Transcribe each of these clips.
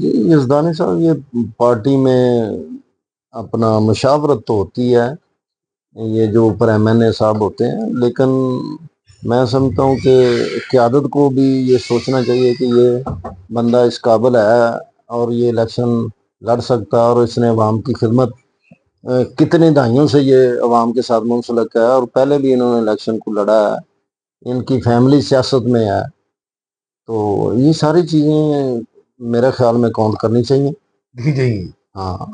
جی یزدانی صاحب، یہ پارٹی میں اپنا مشاورت تو ہوتی ہے، یہ جو اوپر ایم این اے صاحب ہوتے ہیں، لیکن میں سمجھتا ہوں کہ قیادت کو بھی یہ سوچنا چاہیے کہ یہ بندہ اس قابل ہے اور یہ الیکشن لڑ سکتا ہے، اور اس نے عوام کی خدمت کتنے دہائیوں سے یہ عوام کے ساتھ منسلک ہے، اور پہلے بھی انہوں نے الیکشن کو لڑا ہے، ان کی فیملی سیاست میں ہے، تو یہ ساری چیزیں میرے خیال میں کاؤنٹ کرنی چاہیے۔ دیکھی چاہیے۔ ہاں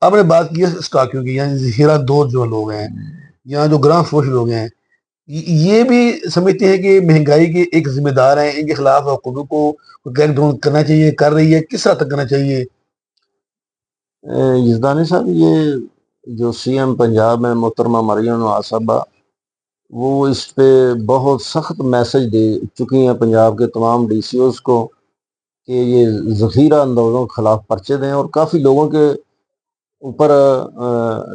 آپ نے بات کی ہے اسٹاکیوں کی، یہاں ذخیرہ دور جو لوگ ہیں، یہاں جو گراں فروش لوگ ہیں، یہ بھی سمجھتے ہیں کہ مہنگائی کے ایک ذمہ دار ہیں، ان کے خلاف حکومت کو کریک ڈاؤن کرنا چاہیے، کر رہی ہے، کس حد تک کرنا چاہیے؟ یزدانی صاحب، یہ جو سی ایم پنجاب میں محترمہ مریم نواز صاحبہ، وہ اس پہ بہت سخت میسج دے چکی ہیں پنجاب کے تمام ڈی سی اوز کو کہ یہ ذخیرہ اندوزوں کے خلاف پرچے دیں، اور کافی لوگوں کے اوپر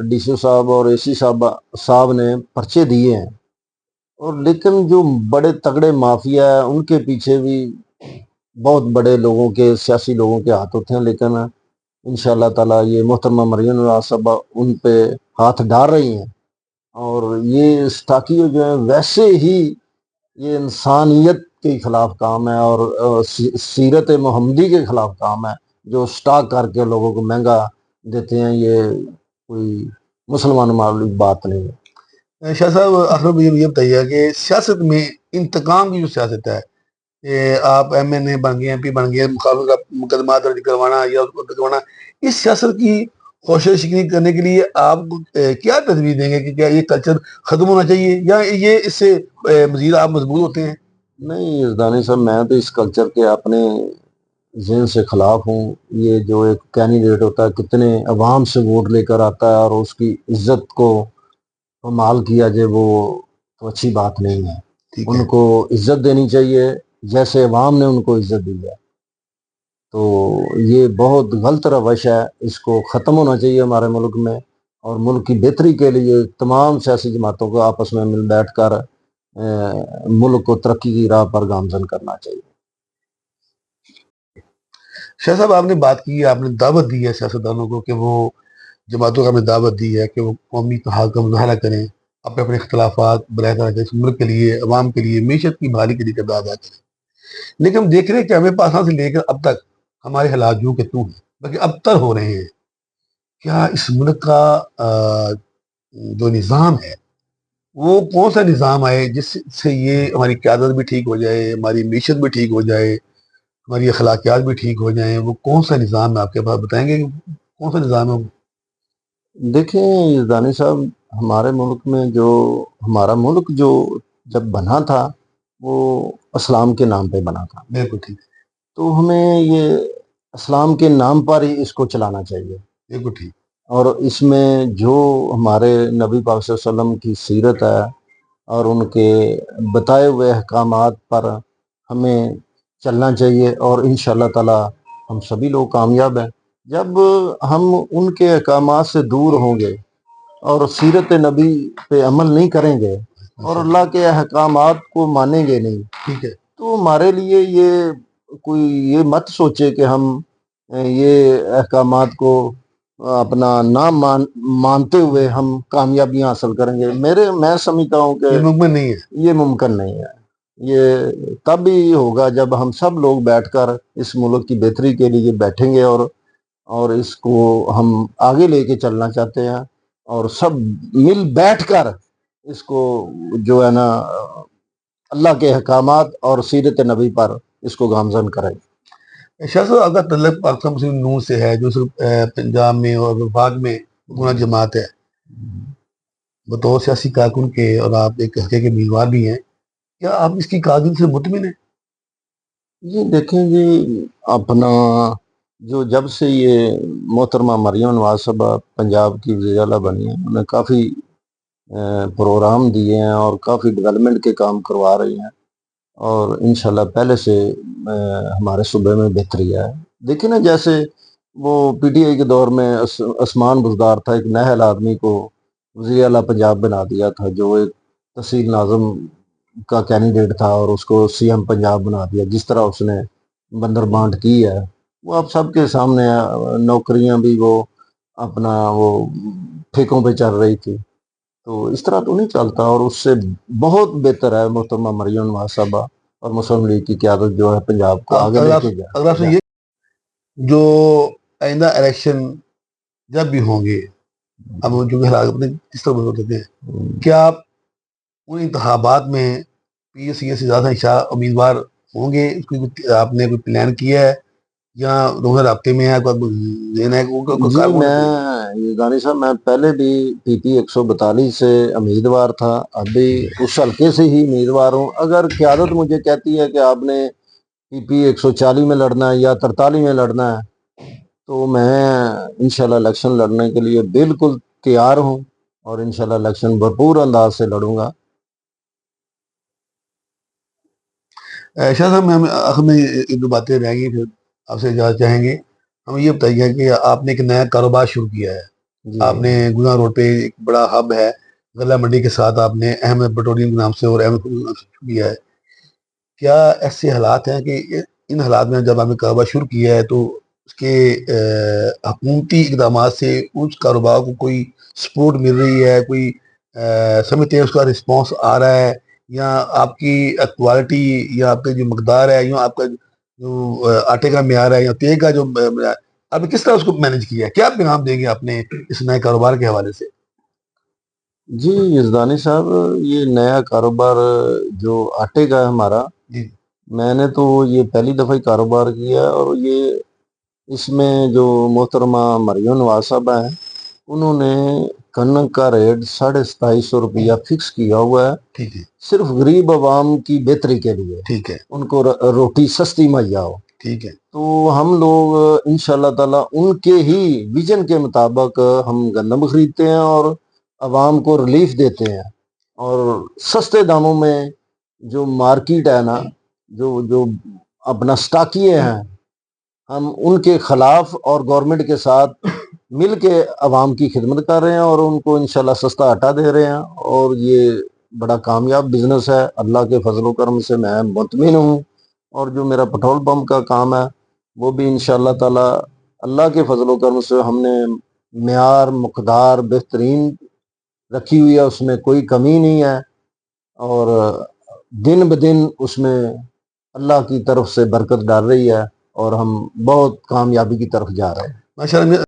ڈی سی او صاحب اور اے سی صاحب نے پرچے دیے ہیں، اور لیکن جو بڑے تگڑے مافیا ہے ان کے پیچھے بھی بہت بڑے لوگوں کے، سیاسی لوگوں کے ہاتھ ہوتے ہیں، لیکن انشاءاللہ تعالیٰ یہ محترمہ مریم نواز صاحبہ ان پہ ہاتھ ڈال رہی ہیں، اور یہ اسٹاکیو جو ہیں ویسے ہی یہ انسانیت کے خلاف کام ہے اور سیرت محمدی کے خلاف کام ہے، جو اسٹاک کر کے لوگوں کو مہنگا دیتے ہیں، یہ کوئی مسلمان معمولی بات نہیں ہے۔ شاہ صاحب آخر میں یہ بتائیے کہ سیاست میں انتقام کی جو سیاست ہے، کہ آپ ایم این اے بن گئے، ایم پی بن گئے، مخالف کا مقدمات درج کروانا یا اس کو کروانا، اس سیاست کی خوش شکنی کرنے کے لیے آپ کیا تجویز دیں گے کہ کیا یہ کلچر ختم ہونا چاہیے یا یہ اس سے مزید آپ مضبوط ہوتے ہیں؟ نہیں یزدانی صاحب، میں تو اس کلچر کے اپنے ذہن سے خلاف ہوں۔ یہ جو ایک کینڈیڈیٹ ہوتا ہے، کتنے عوام سے ووٹ لے کر آتا ہے اور اس کی عزت کو پامال کیا جائے، وہ تو اچھی بات نہیں ہے۔ ٹھیک ان ہے۔ کو عزت دینی چاہیے جیسے عوام نے ان کو عزت دی ہے، تو یہ بہت غلط روش ہے، اس کو ختم ہونا چاہیے ہمارے ملک میں، اور ملک کی بہتری کے لیے تمام سیاسی جماعتوں کو آپس میں مل بیٹھ کر ملک کو ترقی کی راہ پر گامزن کرنا چاہیے۔ شاہ صاحب آپ نے بات کی ہے، آپ نے دعوت دی ہے سیاستدانوں کو کہ وہ جماعتوں کو آپ نے دعوت دی ہے کہ وہ قومی اتحاد کا مظاہرہ کریں، اپنے اپنے اختلافات براہ راست اس ملک کے لیے، عوام کے لیے، معیشت کی بحالی کے لیے کردار ادا کریں، لیکن ہم دیکھ رہے ہیں کہ ہمیں پاسوں سے لے کر اب تک ہمارے حالات یوں کہ توں ہیں، بلکہ ابتر ہو رہے ہیں۔ کیا اس ملک کا جو نظام ہے وہ کون سا نظام آئے جس سے یہ ہماری قیادت بھی ٹھیک ہو جائے، ہماری معیشت بھی ٹھیک ہو جائے، ہماری اخلاقیات بھی ٹھیک ہو جائیں؟ وہ کون سا نظام ہے؟ آپ کے پاس بتائیں گے کہ کون سا نظام ہے وہ؟ دیکھیں یزدانی صاحب، ہمارے ملک میں جو ہمارا ملک جو جب بنا تھا، وہ اسلام کے نام پہ بنا تھا، بالکل ٹھیک تو ہمیں یہ اسلام کے نام پر ہی اس کو چلانا چاہیے، بالکل ٹھیک۔ اور اس میں جو ہمارے نبی پاک صلی اللہ علیہ وسلم کی سیرت ہے اور ان کے بتائے ہوئے احکامات پر ہمیں چلنا چاہیے، اور انشاءاللہ تعالی ہم سبھی لوگ کامیاب ہیں۔ جب ہم ان کے احکامات سے دور ہوں گے اور سیرت نبی پہ عمل نہیں کریں گے اور اللہ کے احکامات کو مانیں گے نہیں، ٹھیک ہے۔ تو ہمارے لیے یہ کوئی یہ مت سوچے کہ ہم یہ احکامات کو اپنا نہ مانتے ہوئے ہم کامیابیاں حاصل کریں گے۔ میں سمجھتا ہوں کہ یہ ممکن نہیں ہے۔ یہ ممکن نہیں ہے۔ یہ تب ہی ہوگا جب ہم سب لوگ بیٹھ کر اس ملک کی بہتری کے لیے بیٹھیں گے، اور اس کو ہم آگے لے کے چلنا چاہتے ہیں، اور سب مل بیٹھ کر اس کو جو ہے نا اللہ کے احکامات اور سیرت نبی پر اس کو گامزن کریں۔ شاہ صاحب آپ کا تعلق پاکستان مسلم نون سے ہے، جو صرف پنجاب میں اور وفاق میں گنا جماعت ہے، بطور سیاسی کارکن کے، اور آپ ایک حلقے کے امیدوار بھی ہیں، کیا آپ اس کی کارکردگی سے مطمئن ہیں؟ جی دیکھیں جی، اپنا جو جب سے یہ محترمہ مریم نواز صاحبہ پنجاب کی وزیر اعلیٰ بنی ہیں، انہوں نے کافی پروگرام دیے ہیں اور کافی ڈیولپمنٹ کے کام کروا رہی ہیں، اور انشاءاللہ پہلے سے ہمارے صوبے میں بہتری ہے۔ دیکھیں نا، جیسے وہ پی ٹی آئی کے دور میں عثمان بزدار تھا، ایک نااہل آدمی کو وزیر اعلیٰ پنجاب بنا دیا تھا، جو ایک تحصیل ناظم کا کینڈیڈیٹ تھا، اور اس کو سی ایم پنجاب بنا دیا، جس طرح اس نے بندر بانٹ کی ہے وہ اب سب کے سامنے ہے۔ نوکریاں بھی وہ اپنا وہ ٹھیکوں پہ چل رہی تھی، تو اس طرح تو نہیں چلتا، اور اس سے بہت بہتر ہے محترمہ مریم نواز صاحبہ اور مسلم لیگ کی قیادت جو ہے پنجاب کو آگے لے کے اگر آپ سے یہ جو آئندہ الیکشن جب بھی ہوں گے، اب جو کہ حالات اپنے کس طرح بدل دیتے ہیں، کیا آپ ان انتخابات میں پی ایس سی سے زیادہ شاہ امیدوار ہوں گے؟ اس کی آپ نے کوئی پلان کیا ہے یا روزہ رابطے میں ہے؟ دینا ہے جی میں دانی صاحب میں پہلے بھی پی پی 142 سے امیدوار تھا، ابھی اس حلقے سے ہی امیدوار ہوں۔ اگر قیادت مجھے کہتی ہے کہ آپ نے پی پی 140 میں لڑنا ہے یا 43 میں لڑنا ہے تو میں انشاءاللہ الیکشن لڑنے کے لیے بالکل تیار ہوں، اور انشاءاللہ الیکشن بھرپور انداز سے لڑوں گا۔ شاہ صاحب ہم آخر میں ایک دو باتیں رہیں گی، پھر آپ سے اجازت چاہیں گے۔ ہم یہ بتائیے کہ آپ نے ایک نیا کاروبار شروع کیا ہے، جی آپ نے گنا روڈ پہ ایک بڑا ہب ہے غلہ منڈی کے ساتھ، آپ نے احمد پیٹرولیم کے نام سے اور احمد کے نام سے شروع کیا ہے۔ کیا ایسے حالات ہیں کہ ان حالات میں جب آپ نے کاروبار شروع کیا ہے تو اس کے حکومتی اقدامات سے اس کاروبار کو کوئی سپورٹ مل رہی ہے، کوئی سمجھتے ہیں اس کا رسپانس آ رہا ہے، یا آپ کی کوالٹی یا آپ کا جو مقدار ہے یا آپ کا جو آٹے کا معیار ہے یا تیل کا جو معیار، آپ نے کس طرح اس کو مینج کیا ہے؟ کیا پیغام دیں گے آپ نے اس نئے کاروبار کے حوالے سے؟ جی یزدانی صاحب، یہ نیا کاروبار جو آٹے کا ہے ہمارا، جی میں نے تو یہ پہلی دفعہ ہی کاروبار کیا ہے، اور یہ اس میں جو محترمہ مریم نواز صاحبہ ہیں انہوں نے کنک کا ریٹ 2750 روپیہ فکس کیا ہوا ہے، ٹھیک ہے، صرف غریب عوام کی بہتری کے لیے، ٹھیک ہے، ان کو روٹی سستی مہیا ہو۔ ٹھیک ہے، تو ہم لوگ انشاءاللہ تعالیٰ ان کے ہی ویژن کے مطابق ہم گندم خریدتے ہیں اور عوام کو ریلیف دیتے ہیں، اور سستے داموں میں جو مارکیٹ ہے نا، جو اپنا سٹاکیے ہیں، ہم ان کے خلاف اور گورنمنٹ کے ساتھ مل کے عوام کی خدمت کر رہے ہیں، اور ان کو انشاءاللہ سستا آٹا دے رہے ہیں، اور یہ بڑا کامیاب بزنس ہے۔ اللہ کے فضل و کرم سے میں مطمئن ہوں، اور جو میرا پٹرول پمپ کا کام ہے وہ بھی انشاءاللہ تعالی اللہ کے فضل و کرم سے ہم نے معیار مقدار بہترین رکھی ہوئی ہے، اس میں کوئی کمی نہیں ہے، اور دن بدن اس میں اللہ کی طرف سے برکت ڈال رہی ہے، اور ہم بہت کامیابی کی طرف جا رہے ہیں۔ ماشاء اللہ۔